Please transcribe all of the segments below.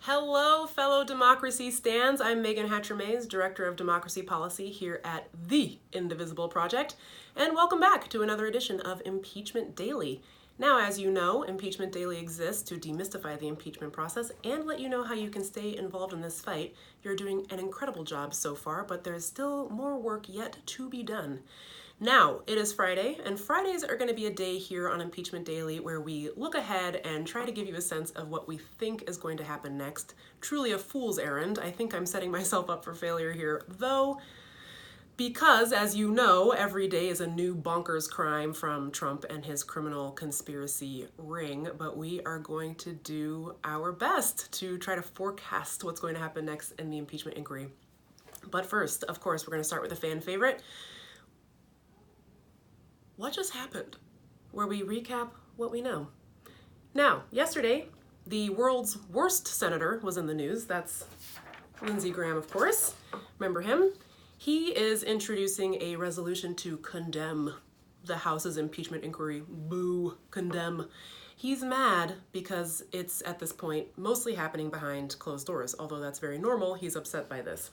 Hello, fellow democracy stands. I'm Megan Hatcher-Mays, Director of Democracy Policy here at the Indivisible Project, and welcome back to another edition of Impeachment Daily. Now, as you know, Impeachment Daily exists to demystify the impeachment process and let you know how you can stay involved in this fight. You're doing an incredible job so far, but there's still more work yet to be done. Now, it is Friday, and Fridays are going to be a day here on Impeachment Daily where we look ahead and try to give you a sense of what we think is going to happen next. Truly a fool's errand. I think I'm setting myself up for failure here, though, because, as you know, every day is a new bonkers crime from Trump and his criminal conspiracy ring, but we are going to do our best to try to forecast what's going to happen next in the impeachment inquiry. But first, of course, we're going to start with a fan favorite. What just happened? Where we recap what we know. Now, yesterday, the world's worst senator was in the news. That's Lindsey Graham, of course. Remember him? He is introducing a resolution to condemn the House's impeachment inquiry. Boo, condemn. He's mad because it's, at this point, mostly happening behind closed doors. Although that's very normal, he's upset by this.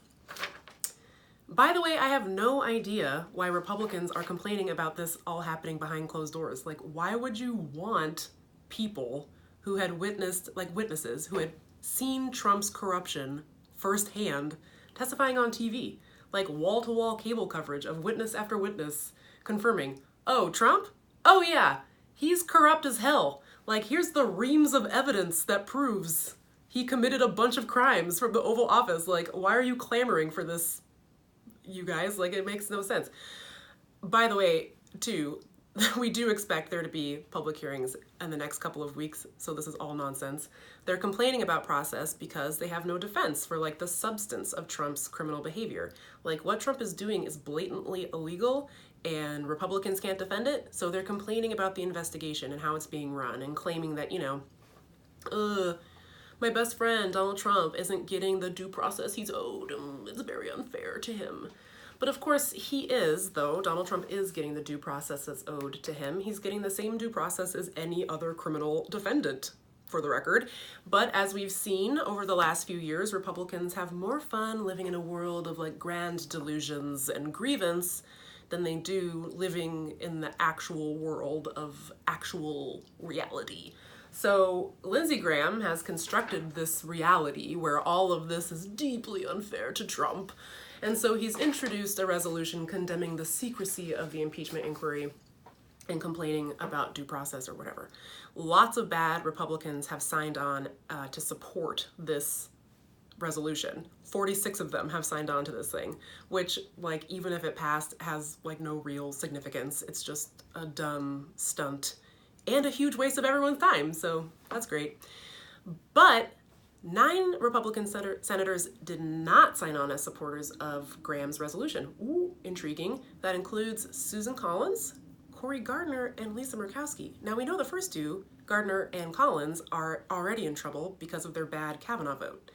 By the way, I have no idea why Republicans are complaining about this all happening behind closed doors. Like, why would you want people who had witnessed, like witnesses, who had seen Trump's corruption firsthand testifying on TV? Like wall-to-wall cable coverage of witness after witness confirming, oh, Trump? Oh yeah, he's corrupt as hell. Like, here's the reams of evidence that proves he committed a bunch of crimes from the Oval Office. Like, why are you clamoring for this, you guys? Like, it makes no sense. By the way, too, we do expect there to be public hearings in the next couple of weeks, so this is all nonsense. They're complaining about process because they have no defense for, like, the substance of Trump's criminal behavior. Like, what Trump is doing is blatantly illegal, and Republicans can't defend it, so they're complaining about the investigation and how it's being run and claiming that, you know, my best friend, Donald Trump, isn't getting the due process he's owed. It's very unfair to him. But of course he is, though. Donald Trump is getting the due process that's owed to him. He's getting the same due process as any other criminal defendant, for the record. But as we've seen over the last few years, Republicans have more fun living in a world of, like, grand delusions and grievance than they do living in the actual world of actual reality. So Lindsey Graham has constructed this reality where all of this is deeply unfair to Trump. And so he's introduced a resolution condemning the secrecy of the impeachment inquiry and complaining about due process or whatever. Lots of bad Republicans have signed on to support this resolution. 46 of them have signed on to this thing, which, like, even if it passed, has, like, no real significance. It's just a dumb stunt and a huge waste of everyone's time, so that's great. But 9 Republican senators did not sign on as supporters of Graham's resolution. Ooh, intriguing. That includes Susan Collins, Cory Gardner, and Lisa Murkowski. Now, we know the first two, Gardner and Collins, are already in trouble because of their bad Kavanaugh vote.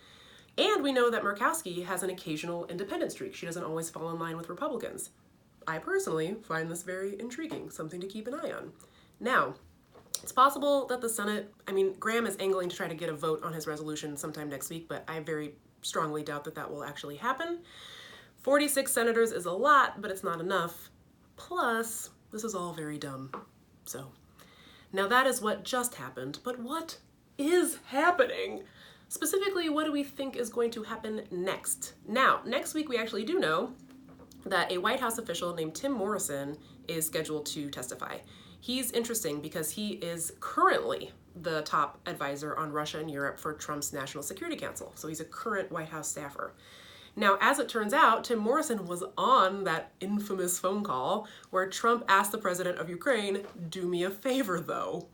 And we know that Murkowski has an occasional independent streak. She doesn't always fall in line with Republicans. I personally find this very intriguing, something to keep an eye on. Now, it's possible that the Senate, Graham is angling to try to get a vote on his resolution sometime next week, but I very strongly doubt that that will actually happen. 46 senators is a lot, but it's not enough. Plus, this is all very dumb. So, now that is what just happened, but what is happening? Specifically, what do we think is going to happen next? Now, next week we actually do know that a White House official named Tim Morrison is scheduled to testify. He's interesting because he is currently the top advisor on Russia and Europe for Trump's National Security Council. So he's a current White House staffer. Now, as it turns out, Tim Morrison was on that infamous phone call where Trump asked the president of Ukraine, "Do me a favor, though."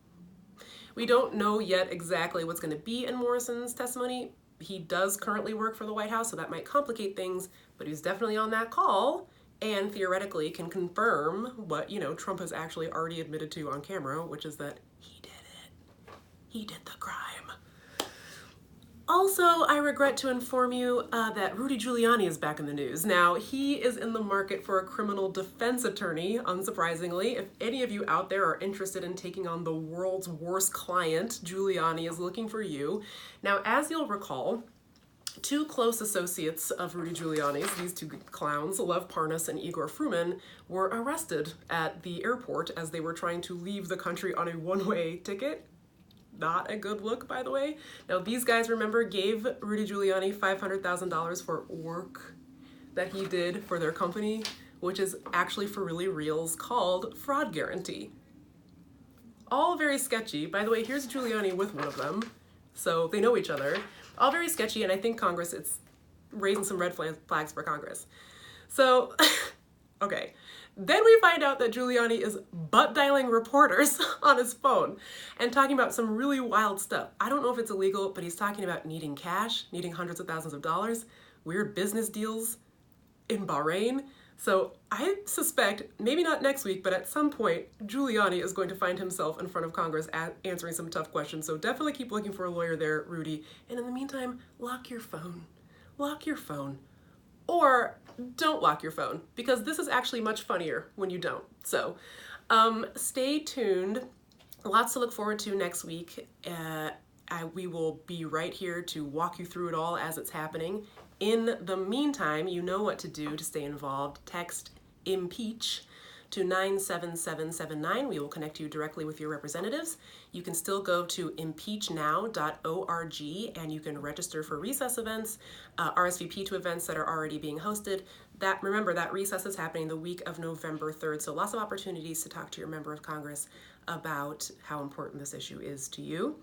We don't know yet exactly what's going to be in Morrison's testimony. He does currently work for the White House, so that might complicate things, but he's definitely on that call and theoretically can confirm what, Trump has actually already admitted to on camera, which is that he did it. He did the crime. Also, I regret to inform you that Rudy Giuliani is back in the news. Now, he is in the market for a criminal defense attorney, unsurprisingly. If any of you out there are interested in taking on the world's worst client, Giuliani is looking for you. Now, as you'll recall, two close associates of Rudy Giuliani's, these two clowns, Lev Parnas and Igor Fruman, were arrested at the airport as they were trying to leave the country on a one-way ticket. Not a good look, by the way. Now, these guys, remember, gave Rudy Giuliani $500,000 for work that he did for their company, which is actually for really reals called fraud guarantee. All very sketchy. By the way, here's Giuliani with one of them, so they know each other. All very sketchy, and I think Congress, it's raising some red flags for Congress. So, okay. Then we find out that Giuliani is butt-dialing reporters on his phone and talking about some really wild stuff. I don't know if it's illegal, but he's talking about needing cash, needing hundreds of thousands of dollars, weird business deals in Bahrain. So I suspect, maybe not next week, but at some point, Giuliani is going to find himself in front of Congress answering some tough questions. So definitely keep looking for a lawyer there, Rudy. And in the meantime, lock your phone. Lock your phone. Or don't lock your phone, because this is actually much funnier when you don't. So stay tuned. Lots to look forward to next week. We will be right here to walk you through it all as it's happening. In the meantime, you know what to do to stay involved. Text IMPEACH to 97779. We will connect you directly with your representatives. You can still go to impeachnow.org and you can register for recess events, RSVP to events that are already being hosted. Remember, that recess is happening the week of November 3rd, so lots of opportunities to talk to your member of Congress about how important this issue is to you.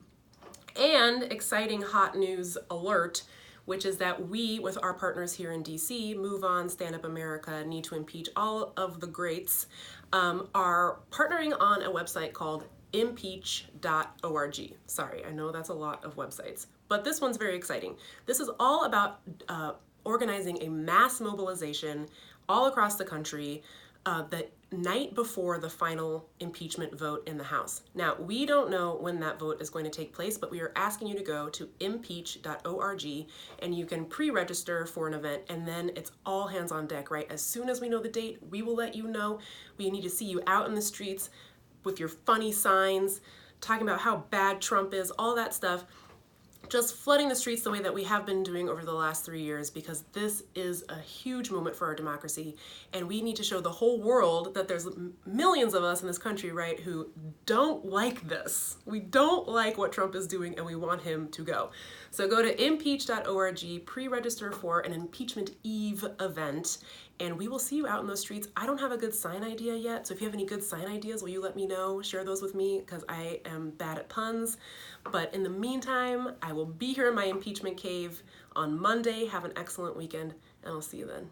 And exciting hot news alert, which is that we, with our partners here in DC, Move On, Stand Up America, Need to Impeach, all of the greats, are partnering on a website called impeach.org. Sorry, I know that's a lot of websites, but this one's very exciting. This is all about organizing a mass mobilization all across the country the night before the final impeachment vote in the House. Now, we don't know when that vote is going to take place, but we are asking you to go to impeach.org and you can pre-register for an event, and then it's all hands on deck, right? As soon as we know the date, we will let you know. We need to see you out in the streets with your funny signs, talking about how bad Trump is, all that stuff. Just flooding the streets the way that we have been doing over the last 3 years, because this is a huge moment for our democracy, and we need to show the whole world that there's millions of us in this country, right, who don't like this. We don't like what Trump is doing, and we want him to go. So go to impeach.org, pre-register for an Impeachment Eve event, and we will see you out in those streets. I don't have a good sign idea yet, so if you have any good sign ideas, will you let me know? Share those with me, because I am bad at puns. But in the meantime, I will be here in my impeachment cave on Monday. Have an excellent weekend, and I'll see you then.